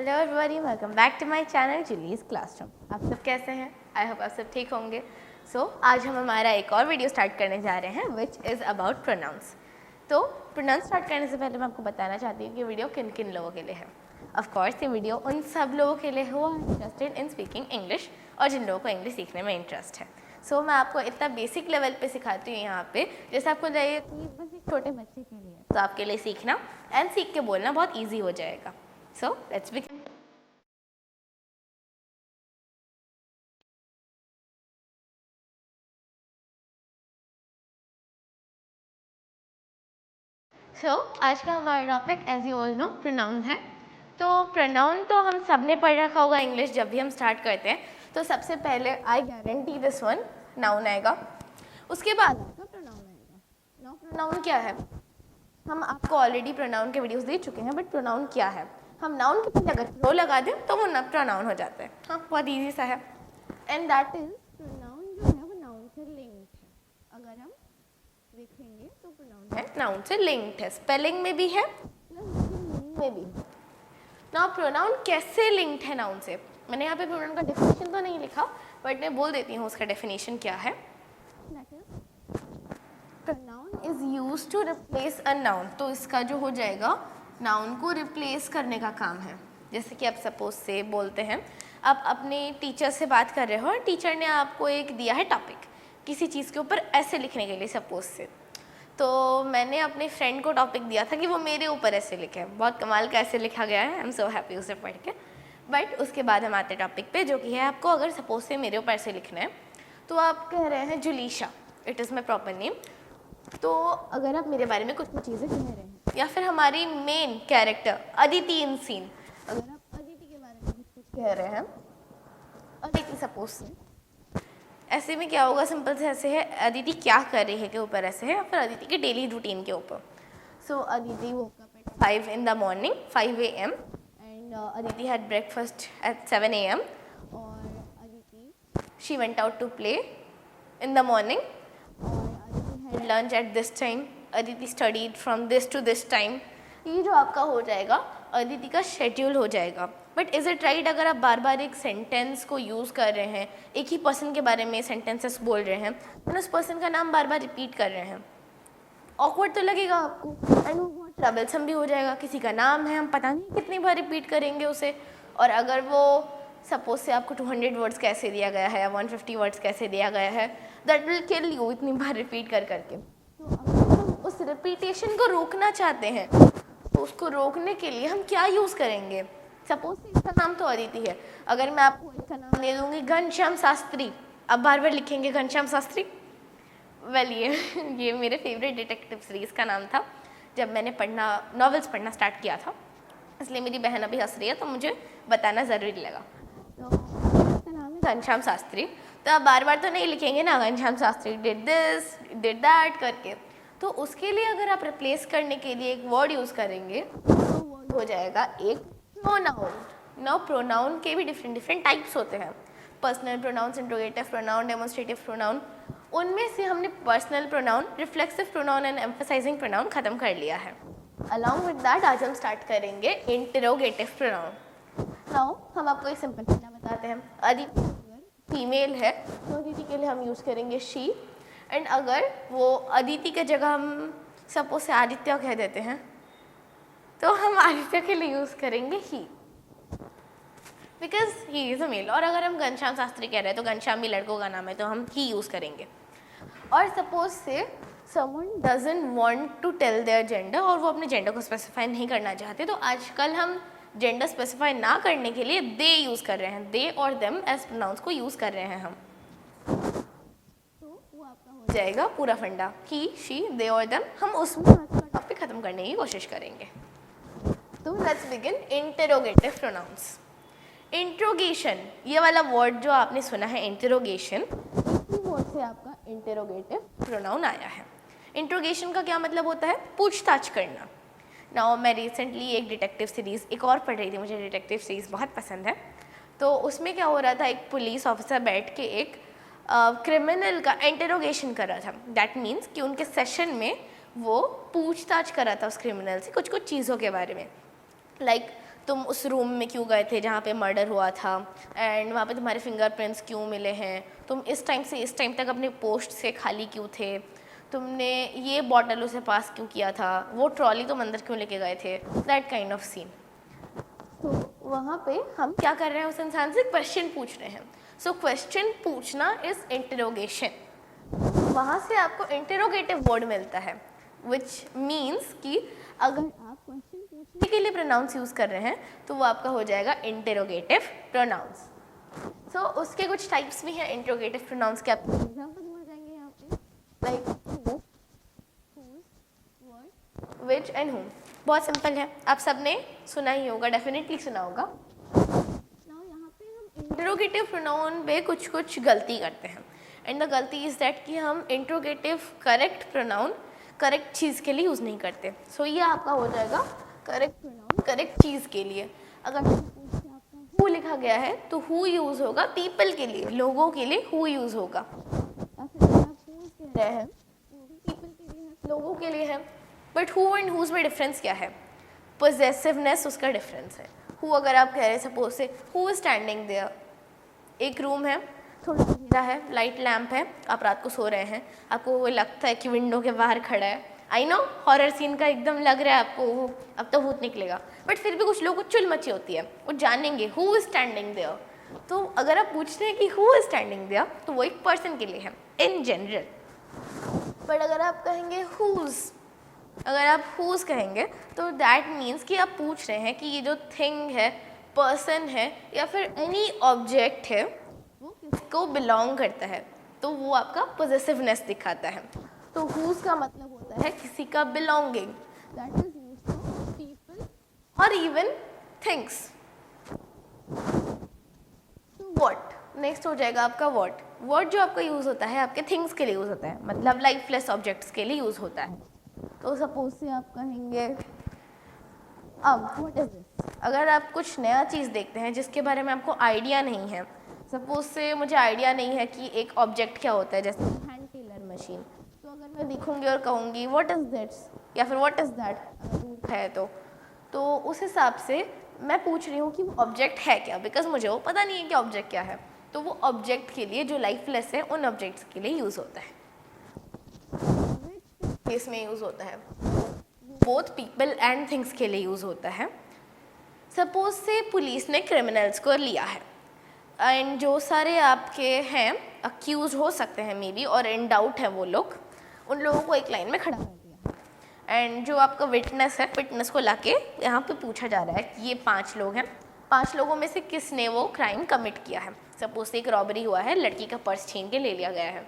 Hello everybody, welcome back to my channel Julie's classroom. आप सब कैसे हैं? आई होप आप सब ठीक होंगे। आज हम हमारा एक और वीडियो स्टार्ट करने जा रहे हैं विच इज़ अबाउट प्रोनाउंस। तो प्रोनाउंस स्टार्ट करने से पहले मैं आपको बताना चाहती हूँ कि वीडियो किन किन लोगों के लिए है। ऑफ कोर्स ये वीडियो उन सब लोगों के लिए हो इंटरेस्टेड इन स्पीकिंग इंग्लिश और जिन लोगों को इंग्लिश सीखने में इंटरेस्ट है। मैं आपको इतना बेसिक लेवल पे सिखाती हूँ यहाँ पे, जैसे आपको चाहिए कि बस एक छोटे बच्चे के लिए, तो आपके लिए सीखना एंड सीख के बोलना बहुत ईजी हो जाएगा। So let's begin. आज का हमारा topic as you all know pronoun है। प्रोनाउन तो हम सब ने पढ़ रखा होगा इंग्लिश। जब भी हम स्टार्ट करते हैं तो सबसे पहले I guarantee this one noun आएगा, उसके बाद आपका प्रोनाउन आएगा। नाउ प्रोनाउन क्या है? हम आपको ऑलरेडी प्रोनाउन के वीडियोस दे चुके हैं, बट प्रोनाउन क्या है? हम नाउन के पहले अगर प्रो लगा दें तो वो प्रोनाउन हो जाता है। हाँ, बहुत ईजी सा है। एंड दैट इज प्रोनाउन जो है वो नाउन से लिंक्ड है। अगर हम देखेंगे तो प्रोनाउन है नाउन से लिंक्ड है, स्पेलिंग में भी है प्लस मीनिंग में भी। नाउ प्रोनाउन कैसे लिंक्ड है नाउन से? मैंने यहाँ पे प्रोनाउन का डेफिनेशन तो नहीं लिखा, बट मैं बोल देती हूँ उसका डेफिनेशन क्या है। Pronoun is used to replace a noun. तो इसका जो हो जाएगा, नाउन को रिप्लेस करने का काम है। जैसे कि आप सपोज से बोलते हैं, आप अपने टीचर से बात कर रहे हो और टीचर ने आपको एक दिया है टॉपिक किसी चीज़ के ऊपर ऐसे लिखने के लिए सपोज से। तो मैंने अपने फ्रेंड को टॉपिक दिया था कि वो मेरे ऊपर ऐसे लिखे। बहुत कमाल का ऐसे लिखा गया है, आई एम सो हैप्पी उसे पढ़ के। बट उसके बाद हम आते टॉपिक पे, जो कि है आपको अगर सपोज से मेरे ऊपर ऐसे लिखना है, तो आप कह रहे हैं Julisha, it is my proper name. तो अगर आप मेरे बारे में कुछ चीज़ें कह रहे हैं, या फिर हमारी मेन कैरेक्टर अदिति इन सीन, अगर आप अदिति के बारे में कुछ कह रहे हैं, अदिति सपोज से, ऐसे में क्या होगा? सिंपल से ऐसे है, अदिति क्या कर रही है के ऊपर ऐसे है, या फिर अदिति के डेली रूटीन के ऊपर। Aditi woke up at 5 in the morning, 5 AM, and Aditi had breakfast at 7 AM, और Aditi she went out to play in the morning, had lunch at this time, Aditi studied from this to this time। ये जो आपका हो जाएगा अदिति का schedule हो जाएगा। But is it right अगर आप बार बार एक सेंटेंस को यूज़ कर रहे हैं, एक ही पर्सन के बारे में सेंटेंसेस बोल रहे हैं, तो उस पर्सन का नाम बार बार रिपीट कर रहे हैं, ऑकवर्ड तो लगेगा आपको, एंड वो बहुत ट्रबलसम भी हो जाएगा। किसी का नाम है, हम पता नहीं कितनी बार रिपीट करेंगे उसे, और अगर वो सपोज से आपको 200 वर्ड्स कैसे दिया गया है या 150 वर्ड्स कैसे दिया गया है, दैट विल किल यू इतनी बार रिपीट कर करके। तो अगर हम उस रिपीटेशन को रोकना चाहते हैं, तो उसको रोकने के लिए हम क्या यूज़ करेंगे? सपोज इसका नाम तो अदिति है, अगर मैं आपको इसका नाम दे दूँगी घनश्याम शास्त्री, अब बार बार लिखेंगे घनश्याम शास्त्री। वेल ये मेरे फेवरेट डिटेक्टिव सीरीज़ का नाम था जब मैंने नॉवेल्स पढ़ना स्टार्ट किया था, इसलिए मेरी बहन अभी हंस रही है तो मुझे बताना ज़रूरी लगा। तो इसका नाम है घनश्याम शास्त्री, तो आप बार बार तो नहीं लिखेंगे ना Ghanshyam Shastri did this did that करके। तो उसके लिए अगर आप रिप्लेस करने के लिए एक वर्ड यूज़ करेंगे, तो वर्ड हो जाएगा एक प्रोनाउन। नाउ प्रोनाउन के भी डिफरेंट टाइप्स होते हैं, personal pronoun, interrogative pronoun, demonstrative pronoun. उनमें से हमने personal pronoun, reflexive pronoun and emphasising pronoun खत्म कर लिया है। अलॉन्ग विद दैट आज हम स्टार्ट करेंगे इंटरोगेटिव प्रोनाउन। नाउ हम आपको एक सिंपल पहला बताते हैं। अदिति अगर फीमेल है तो अदिति के लिए हम यूज़ करेंगे शी, एंड अगर वो अदिति के जगह हम सपोज से आदित्य कह देते हैं, तो हम आदित्य के लिए यूज़ करेंगे he, because he is a male. और अगर हम घनश्याम शास्त्री कह रहे हैं तो घनश्याम भी लड़कों का नाम है, तो हम ही यूज़ करेंगे। और सपोज से someone doesn't want to tell their gender, और वो अपने जेंडर को स्पेसिफाई नहीं करना चाहते, तो आजकल हम जेंडर स्पेसिफाई ना करने के लिए दे यूज़ कर रहे हैं, दे और देम एज प्रोनाउंस को यूज़ कर रहे हैं हम। तो वो आपका हो जाएगा पूरा फंडा, ही शी दे और देम। हम उसमें आज का टॉपिक ख़त्म करने की कोशिश करेंगे। तो let's begin interrogative pronouns. Interrogation, ये वाला वर्ड जो आपने सुना है इंटरोगेशन, इसी वर्ड से आपका इंटरोगेटिव प्रोनाउन आया है। इंट्रोगेशन का क्या मतलब होता है? पूछताछ करना। नाउ मैं रिसेंटली एक डिटेक्टिव सीरीज़ एक और पढ़ रही थी, मुझे डिटेक्टिव सीरीज़ बहुत पसंद है। तो उसमें क्या हो रहा था, एक पुलिस ऑफिसर बैठ के एक क्रिमिनल का इंटरोगेशन कर रहा था। दैट मीन्स कि उनके सेशन में वो पूछताछ कर रहा था उस क्रिमिनल से कुछ चीज़ों के बारे में, लाइक तुम उस रूम में क्यों गए थे जहाँ पे मर्डर हुआ था, एंड वहाँ पे तुम्हारे फिंगरप्रिंट्स क्यों मिले हैं, तुम इस टाइम से इस टाइम तक अपने पोस्ट से खाली क्यों थे, तुमने ये बॉटल उसे पास क्यों किया था, वो ट्रॉली तुम अंदर क्यों लेके गए थे, दैट काइंड ऑफ सीन। तो वहाँ पे हम क्या कर रहे हैं, उस इंसान से क्वेश्चन पूछ रहे हैं। सो क्वेश्चन पूछना इज इंटरोगेशन। वहाँ से आपको इंटरोगेटिव वर्ड मिलता है, विच मीन्स कि अगर आप क्वेश्चन पूछने के लिए प्रोनाउंस यूज़ कर रहे हैं तो वो आपका हो जाएगा इंटरोगेटिव प्रोनाउंस। सो उसके कुछ टाइप्स भी हैं इंटरोगेटिव प्रोनाउंस के, आपको एग्जाम्पल मिल जाएंगे यहाँ पे, लाइक विच एंड whom। बहुत सिंपल है, आप सबने सुना ही होगा, डेफिनेटली सुना होगा। नाउ यहाँ पे हम इंटरोगेटिव प्रोनाउन पे कुछ गलती करते हैं, एंड द गलती इज दैट कि हम इंटरोगेटिव करेक्ट प्रोनाउन करेक्ट चीज़ के लिए यूज़ नहीं करते। सो ये आपका हो जाएगा करेक्ट प्रोनाउन करेक्ट चीज़ के लिए। अगर हु लिखा गया है तो हु यूज़ होगा पीपल के लिए, लोगों के लिए हु यूज़ होगा। कह रहे हैं पीपल के लिए है, लोगों के लिए है, बट हु एंड हुज में डिफरेंस क्या है, पोजेसिवनेस उसका डिफरेंस है। हु अगर आप कह रहे हैं सपोज से हु इज स्टैंडिंग देयर, एक रूम है, थोड़ा अंधेरा है, लाइट लैम्प है, आप रात को सो रहे हैं, आपको वो लगता है कि विंडो के बाहर खड़ा है, आई नो हॉरर सीन का एकदम लग रहा है आपको, वो अब तो भूत निकलेगा, बट फिर भी कुछ लोगों को चुल मची होती है, वो जानेंगे हु इज स्टैंडिंग देयर। तो अगर आप पूछ रहे हैं कि हु इज स्टैंडिंग देयर तो वो एक पर्सन के लिए है इन जनरल। बट अगर आप कहेंगे हुज, अगर आप हुज कहेंगे तो दैट मीन्स कि आप पूछ रहे हैं कि ये जो थिंग है, पर्सन है या फिर एनी ऑब्जेक्ट है वो किसको बिलोंग करता है, तो वो आपका पोजेसिवनेस दिखाता है। तो हुज का मतलब होता है किसी का belonging, that is used for people और इवन थिंग्स। व्हाट नेक्स्ट हो जाएगा आपका व्हाट। व्हाट जो आपका यूज़ होता है आपके थिंग्स के लिए यूज़ होता है, मतलब लाइफलेस ऑब्जेक्ट्स के लिए यूज़ होता है। तो सपोज से आप कहेंगे अब व्हाट इज दिस, अगर आप कुछ नया चीज़ देखते हैं जिसके बारे में आपको आइडिया नहीं है, सपोज से मुझे आइडिया नहीं है कि एक ऑब्जेक्ट क्या होता है, जैसे हैंड टेलर मशीन, तो अगर मैं दिखूंगी और कहूँगी व्हाट इज़ दिस या फिर व्हाट इज़ दैट है, तो उस हिसाब से मैं पूछ रही हूँ कि वो ऑब्जेक्ट है क्या, बिकॉज मुझे वो पता नहीं है कि ऑब्जेक्ट क्या है। तो वो ऑब्जेक्ट के लिए जो लाइफलेस है उन ऑब्जेक्ट्स के लिए यूज़ होता है। केस में यूज़ होता है, बोथ पीपल एंड थिंग्स के लिए यूज़ होता है। सपोज से पुलिस ने क्रिमिनल्स को लिया है एंड जो सारे आपके हैं अक्यूज हो सकते हैं मे बी और इन डाउट है वो लोग, उन लोगों को एक लाइन में खड़ा कर दिया एंड जो आपका विटनेस है, विटनेस को लाके यहाँ पे पूछा जा रहा है कि ये 5 लोग हैं, 5 लोगों में से किसने वो क्राइम कमिट किया है। सपोज से एक रॉबरी हुआ है, लड़की का पर्स छीन के ले लिया गया है,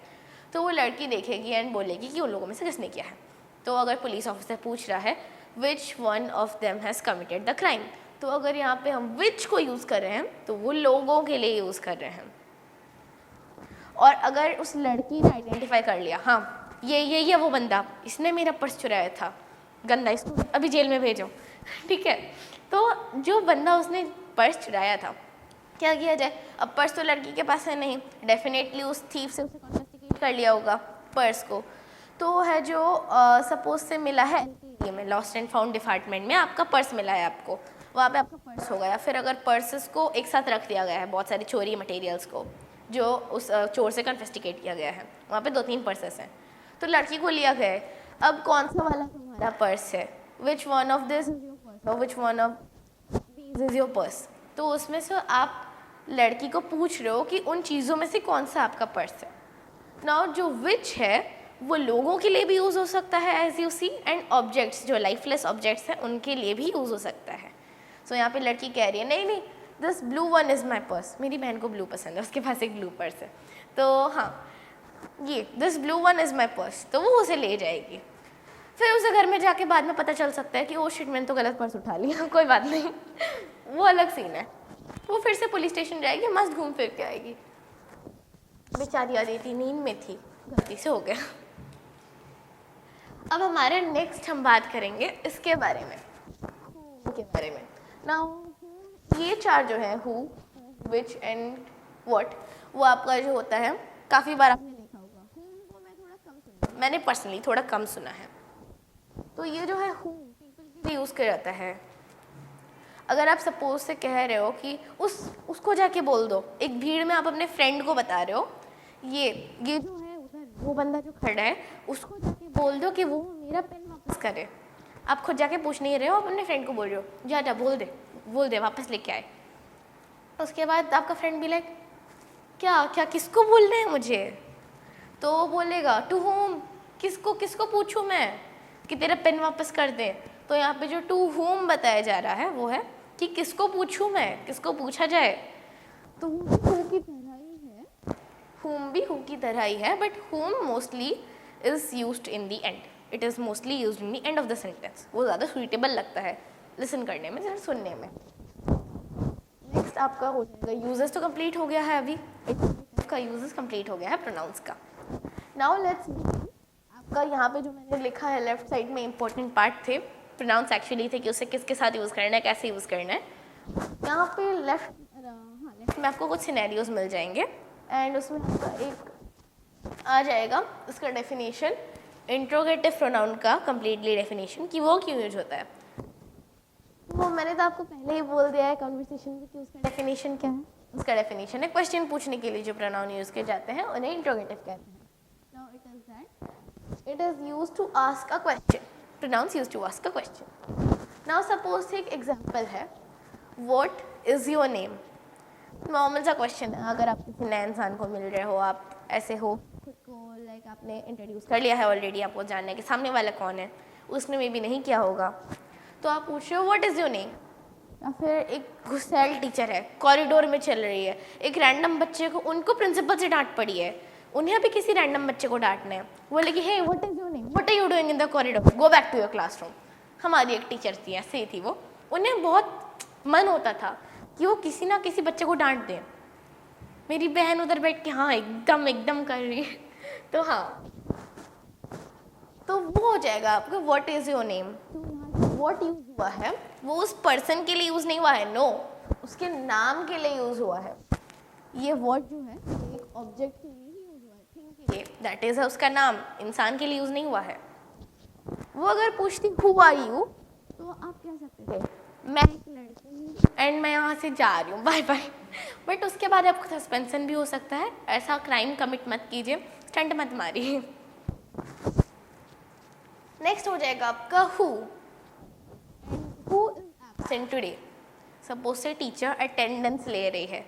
तो वो लड़की देखेगी एंड बोलेगी कि उन लोगों में से किसने किया है। तो अगर पुलिस ऑफिसर पूछ रहा है which one of them has committed the crime, तो अगर यहाँ पे हम विच को यूज़ कर रहे हैं तो वो लोगों के लिए यूज़ कर रहे हैं। और अगर उस लड़की ने आइडेंटिफाई कर लिया, हाँ ये वो बंदा, इसने मेरा पर्स चुराया था, गंदा, इसको अभी जेल में भेजो, ठीक है। तो जो बंदा उसने पर्स चुराया था, क्या किया जाए, अब पर्स तो लड़की के पास है नहीं, डेफिनेटली उस थीफ से उसे कॉन्फिस्केट कर लिया होगा पर्स को। तो है जो सपोज से मिला है ये में लॉस्ट एंड फाउंड डिपार्टमेंट में आपका पर्स मिला है आपको, वहाँ पे आपका पर्स होगा, या फिर अगर पर्सेस को एक साथ रख दिया गया है, बहुत सारी चोरी मटेरियल्स को जो उस चोर से कन्फिस्टिकेट किया गया है, वहाँ पे 2-3 पर्सेस हैं, तो लड़की को लिया गया है। अब कौन सा वाला तुम्हारा पर्स है, which one of this is your purse और which one of these is your purse. तो उसमें से आप लड़की को पूछ रहे हो कि उन चीज़ों में से कौन सा आपका पर्स है। नाउ जो विच है वो लोगों के लिए भी यूज़ हो सकता है as you see, and objects जो लाइफलेस ऑब्जेक्ट्स हैं उनके लिए भी यूज़ हो सकता है। सो यहाँ पे लड़की कह रही है नहीं this blue one is my purse, मेरी बहन को ब्लू पसंद है, उसके पास एक ब्लू पर्स है, तो हाँ ये this blue one is my purse, तो वो उसे ले जाएगी। फिर उसे घर में जाके बाद में पता चल सकता है कि ओ शिट मैंने तो गलत पर्स उठा लिया, कोई बात नहीं वो अलग सीन है। वो फिर से पुलिस स्टेशन जाएगी, मस्त घूम फिर के आएगी, बेचारी आ रही थी, नींद में थी, गलती से हो गया। अब हमारे नेक्स्ट हम बात करेंगे इसके बारे में, के बारे में। नाउ ये 4 जो है हु, विच एंड व्हाट, वो आपका जो होता है काफ़ी बार आपने देखा होगा। को मैं थोड़ा कम सुना, मैंने पर्सनली थोड़ा कम सुना है। तो ये जो है हु पीपल के लिए यूज़ किया जाता है। अगर आप सपोज से कह रहे हो कि उसको जाके बोल दो, एक भीड़ में आप अपने फ्रेंड को बता रहे हो ये जो है उधर वो बंदा जो खड़ा है उसको जाके बोल दो कि वो मेरा पेन वापस करे। आप खुद जाके पूछ नहीं रहे हो, आप अपने फ्रेंड को बोल रहे हो जा जा बोल दे वापस लेके आए। उसके बाद आपका फ्रेंड भी लाइक क्या क्या किसको बोलना है मुझे, तो वो बोलेगा टू होम, किसको पूछूं मैं कि तेरा पेन वापस कर दे। तो यहाँ पे जो टू होम बताया जा रहा है वो है कि किसको पूछूं मैं, किसको पूछा जाए। तो हु की तरह ही है, whom भी who की तरह ही है, but whom mostly is used in the end, it is mostly used in the end of the sentence. वो ज़्यादा सुइटेबल लगता है लिसन करने में, सुनने में। नेक्स्ट आपका हो जाएगा यूजेस, तो कंप्लीट हो गया है अभी, का यूजेस कंप्लीट हो गया है प्रोनाउंस का। नाउ लेट्स आपका यहाँ पे जो मैंने लिखा है लेफ्ट साइड में इंपॉर्टेंट पार्ट थे, प्रोनाउंस एक्चुअली थे कि उसे किसके साथ यूज़ करना है, कैसे यूज़ करना है। यहाँ पे लेफ्ट में आपको कुछ सिनेरियोज मिल जाएंगे एंड उसमें आपका एक आ जाएगा उसका डेफिनेशन, इंट्रोगेटिव प्रोनाउन का कंप्लीटली डेफिनेशन कि वो क्यों यूज होता है। वो मैंने तो आपको पहले ही बोल दिया है कन्वर्सेशन में कि उसका डेफिनेशन क्या है। उसका डेफिनेशन है क्वेश्चन पूछने के लिए जो प्रोनाउन यूज किए जाते हैं उन्हें इंट्रोगेटिव कहते हैं। Now it is that it is used to ask a question, pronouns used to ask a question. Now suppose एक एग्जांपल है, what is your name. Normal सा क्वेश्चन है, अगर आप किसी नए इंसान को मिल रहे हो, आप ऐसे हो खुद को लाइक आपने इंट्रोड्यूस कर लिया है ऑलरेडी, आपको जानना है कि सामने वाला कौन है, उसने मे भी नहीं किया होगा, तो आप पूछ रहे हो व्हाट इज़ योर नेम। या फिर एक गुस्सैल टीचर है, कॉरिडोर में चल रही है, एक रैंडम बच्चे को, उनको प्रिंसिपल से डांट पड़ी है, उन्हें भी किसी रैंडम बच्चे को डांटना है, बोले कि hey what is your name, what are you doing in the corridor, go back to your classroom. हमारी एक टीचर थी, ऐसे ही थी वो, उन्हें बहुत मन होता था कि वो किसी ना किसी बच्चे को डांट दें। मेरी बहन उधर बैठ के हाँ एकदम कर रही है, तो हाँ, तो वो हो जाएगा आपका what is your name. What use हुआ है वो उस पर्सन के लिए यूज नहीं हुआ है, नो, उसके नाम के लिए यूज हुआ है। ये व्हाट जो है एक ऑब्जेक्ट के लिए ही यूज हुआ है, थिंग के लिए, दैट इज उसका नाम, इंसान के लिए यूज नहीं हुआ है। वो अगर पूछती हु आर यू, तो आप कह सकते थे मैं एक लड़की हूँ एंड मैं यहाँ से जा रही हूँ, बाय बाय। बट उसके बाद आपको सस्पेंशन भी हो सकता है, ऐसा क्राइम कमिट मत कीजिए, स्टंट मत मारिए। नेक्स्ट हो जाएगा आपका who is absent today। Suppose से टीचर अटेंडेंस ले रही है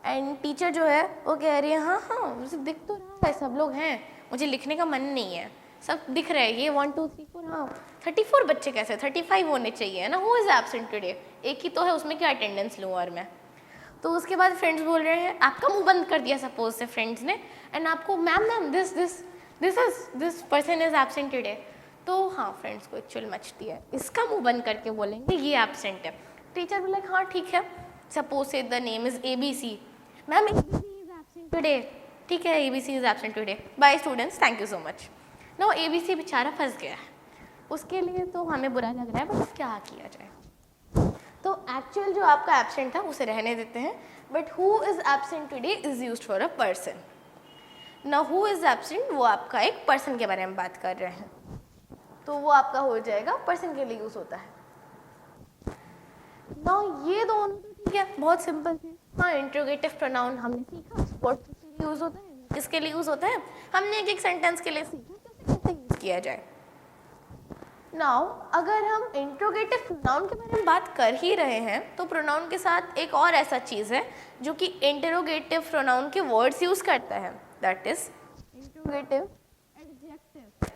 एंड टीचर जो है वो कह रही है हाँ मुझे दिख तो रहा है सब लोग हैं, मुझे लिखने का मन नहीं है, सब दिख रहा है, ये 1 2 3 4 हाँ 34 बच्चे कैसे 35 होने चाहिए है ना, हु इज़ एब्सेंट टुडे, एक ही तो है, उसमें क्या अटेंडेंस लूँ और मैं। तो उसके बाद फ्रेंड्स बोल रहे हैं, आपका मुंह बंद कर दिया सपोज से फ्रेंड्स ने, एंड आपको ma'am this person is absent today. तो हाँ फ्रेंड्स को एक चुल मचती है, इसका मुंह बंद करके बोलेंगे ये एब्सेंट है। टीचर बोले हाँ ठीक है, सपोज से the name is ABC, ma'am ABC is absent today, ठीक है ABC is absent today, bye students thank you so much. No ABC बेचारा फंस गया है, उसके लिए तो हमें बुरा लग रहा है, बट क्या किया जाए। तो एक्चुअल जो आपका एब्सेंट था उसे रहने देते हैं, but who is absent today is used for a person. ना हु इज एब्सेंट वो आपका एक पर्सन के बारे में बात कर रहे हैं, तो वो आपका हो जाएगा पर्सन के लिए यूज होता है। ना ये दोनों तो ठीक है, बहुत सिंपल थे। हाँ इंट्रोगेटिव प्रोनाउन हमने सीखा, व्हाट के लिए यूज होता है, किसके लिए यूज होता है, हमने एक सेंटेंस के लिए सीखा कैसे यूज किया जाए। नाउ अगर हम इंट्रोगेटिव प्रोनाउन के बारे में बात कर ही रहे हैं, तो प्रोनाउन के साथ एक और ऐसा चीज़ है जो कि इंटरोगेटिव प्रोनाउन के वर्ड्स यूज करता है, that is interrogative adjective.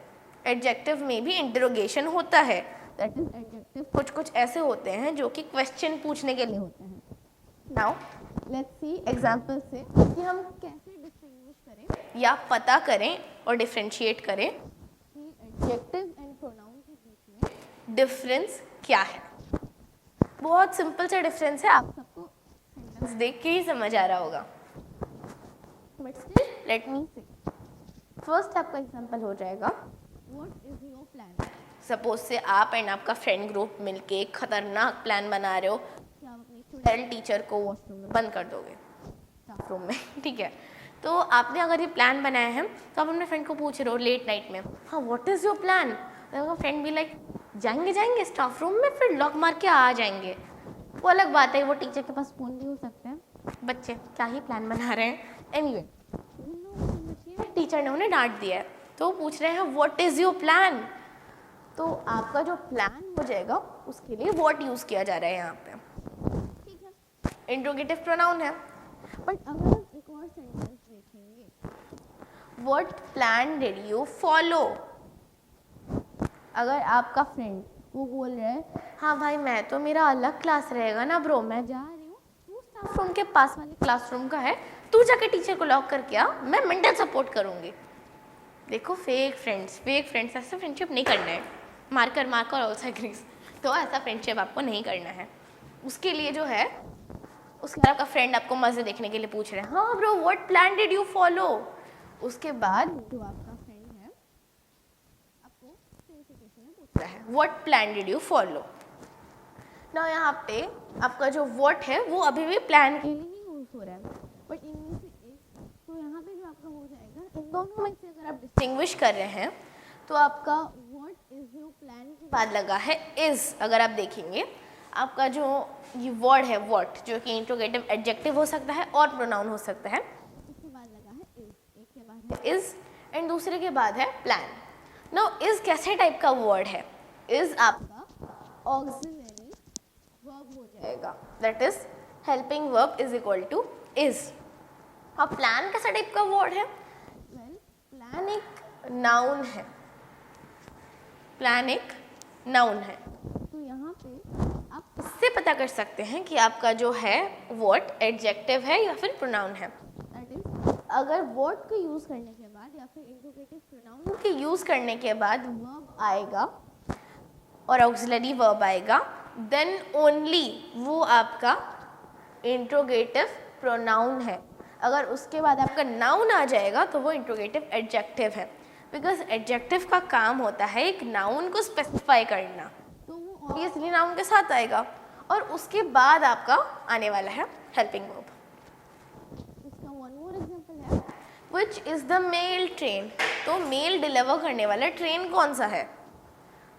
Adjective में भी इंटरोगेशन होता है, दैट इज एडजेक्टिव कुछ ऐसे होते हैं जो कि क्वेश्चन पूछने के लिए होते हैं। नाउ लेट्स सी एग्जांपल से कि हम कैसे डिस्टिंग्विश करें या पता करें और डिफरेंशिएट करें कि एडजेक्टिव एंड प्रोनाउन के बीच में डिफरेंस क्या है। बहुत सिंपल सा डिफरेंस है, आप सबको सेंटेंस देख के ही समझ आ रहा होगा, but still let me see. First आपका एग्जांपल हो जाएगा what is your plan. Suppose से आप एंड आपका फ्रेंड ग्रुप मिलके एक खतरनाक प्लान बना रहे हो कि आप अपनी स्टूडेंट टीचर को वॉशरूम में बंद कर दोगे, स्टाफ रूम में, ठीक है। तो आपने अगर ये प्लान बनाया है तो आप अपने फ्रेंड को पूछ रहे हो लेट नाइट में, हाँ व्हाट इज़ योर प्लान। तो फ्रेंड भी लाइक जाएंगे स्टाफ रूम में, फिर लॉक मार के आ जाएंगे। वो अलग बात है, वो टीचर के पास फ़ोन भी हो सकता है। बच्चे क्या ही प्लान बना रहे हैं। एनीवे टीचर ने उन्हें डांट दिया है, तो पूछ रहे हैं व्हाट इज़ योर प्लान। तो आपका जो प्लान हो जाएगा उसके लिए व्हाट यूज़ किया जा रहा है यहाँ पे, ठीक है, इंट्रोगेटिव प्रोनाउन है। बट अगर हम एक और सेंटेंस देखेंगे, what plan did you follow. अगर आपका फ्रेंड वो बोल रहा है हाँ भाई मैं तो, मेरा अलग क्लास रहेगा ना ब्रो, मैं जा रही हूँ, तू स्टाफ रूम के पास वाले क्लासरूम का है, तू जाके टीचर को लॉक करके आ, मैं मेंटल सपोर्ट करूँगी। देखो फेक फ्रेंड्स ऐसा फ्रेंडशिप नहीं करना है। Marker also agrees. तो ऐसा फ्रेंडशिप आपको नहीं करना है। उसके लिए जो है, उसके आपका फ्रेंड आपको मज़े देखने के लिए पूछ रहे हैं हाँ bro what plan did you follow. उसके बाद जो आपका फ्रेंड है आपको क्लैरिफिकेशन में पूछ रहा है what plan did you follow ना। यहाँ पे आपका जो व्हाट है वो अभी भी प्लान के लिए ही यूज हो रहा है, बट इनमें से एक, तो यहाँ पे जो आपका हो जाएगा, इन दोनों में से अगर आप डिस्टिंग्विश कर रहे हैं तो आपका व्हाट इज योर प्लान के बाद लगा है इज। अगर आप देखेंगे आपका जो ये वर्ड है व्हाट, जो कि इंट्रोगेटिव एडजेक्टिव हो सकता है और प्रोनाउन हो सकता है, उसके बाद लगा है इज, एक के बाद है इज एंड दूसरे के बाद है प्लान। नाउ इज कैसे टाइप का वर्ड है, इज आपका ऑक्सिलरी वर्ब हो जाएगा, that is helping verb is equal two is. अब प्लान कैसा टाइप का वर्ड है, वेल प्लान एक नाउन है, प्लान एक नाउन है। तो यहाँ पे आप इससे पता कर सकते हैं कि आपका जो है व्हाट एडजेक्टिव है या फिर प्रोनाउन है। दैट इज अगर व्हाट को यूज करने के बाद या फिर इंट्रोगेटिव प्रोनाउन के यूज करने के बाद वर्ब आएगा और ऑक्सिलरी वर्ब आएगा, देन ओनली वो आपका इंट्रोगेटिव प्रोनाउन है। अगर उसके बाद आपका नाउन आ जाएगा तो वो इंट्रोगेटिव एडजेक्टिव है, बिकॉज एडजेक्टिव का काम होता है एक नाउन को स्पेसिफाई करना, तो वो ऑब्वियसली नाउन के साथ आएगा और उसके बाद आपका आने वाला है हेल्पिंग वर्ब। इसका वन मोर एग्जांपल है which is the mail train. तो मेल डिलीवर करने वाला ट्रेन कौन सा है,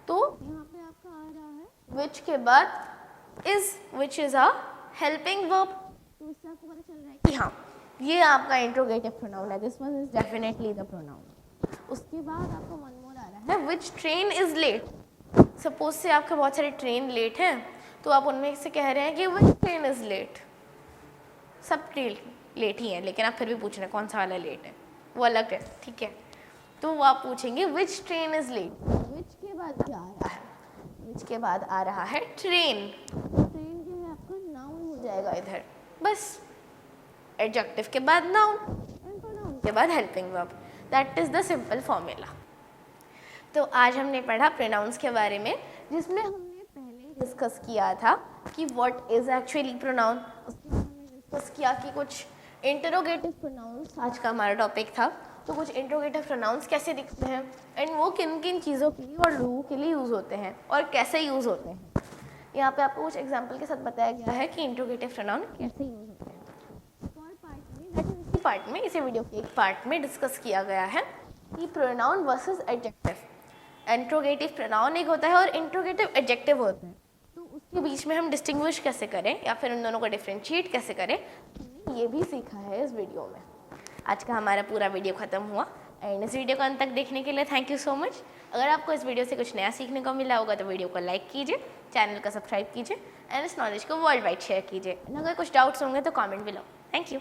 तो यहाँ पे आपका आ रहा है विच के बाद is, which is a helping verb. तो इससे आपको पता चल रहा है कि हाँ ये आपका इंट्रोगेटिव प्रोनाउन है, this one is definitely the pronoun. उसके बाद आपको वन मोर आ रहा है which train is late. Suppose से आपके बहुत सारे ट्रेन लेट हैं, तो आप उनमें से कह रहे हैं कि विच ट्रेन इज लेट। सब ट्रेन लेट ही हैं, लेकिन आप फिर भी पूछ रहे हैं कौन सा वाला लेट है, वो अलग है, ठीक है। तो वो आप पूछेंगे विच ट्रेन इज लेट, विच के बाद क्या आ रहा है, विच के बाद आ रहा है ट्रेन। ट्रेन जो है आपका नाउन हो जाएगा इधर, बस एडजेक्टिव के बाद नाउन एंड प्रोनाउन के बाद helping verb, that is the simple formula. तो आज हमने पढ़ा प्रोनाउंस के बारे में, जिसमें हमने पहले डिस्कस किया था कि व्हाट इज एक्चुअली प्रोनाउन। उसके बाद हमने डिस्कस किया कि कुछ इंटरोगेटिव प्रोनाउंस आज का हमारा टॉपिक था, तो कुछ इंटरोगेटिव प्रोनाउंस कैसे दिखते हैं एंड वो किन किन चीज़ों के लिए और लोगों के लिए यूज़ होते हैं और कैसे यूज़ होते हैं। यहाँ पे आपको कुछ एग्जाम्पल के साथ बताया गया है कि इंटरोगेटिव प्रोनाउन कैसे यूज़ होते हैं। पार्ट में इसी वीडियो के एक पार्ट में डिस्कस किया गया है कि pronoun versus adjective. Interrogative pronoun एक होता है और इंट्रोगेटिव एडजेक्टिव होता है, तो उसके बीच में हम डिस्टिंग्विश कैसे करें या फिर उन दोनों को डिफ्रेंशिएट कैसे करें, हमने ये भी सीखा है इस वीडियो में। आज का हमारा पूरा वीडियो ख़त्म हुआ एंड इस वीडियो को अंत तक देखने के लिए थैंक यू सो मच। अगर आपको इस वीडियो से कुछ नया सीखने को मिला होगा तो वीडियो को लाइक कीजिए, चैनल को सब्सक्राइब कीजिए एंड इस नॉलेज को वर्ल्ड वाइड शेयर कीजिए। अगर कुछ डाउट्स होंगे तो कमेंट बिलो। Thank you.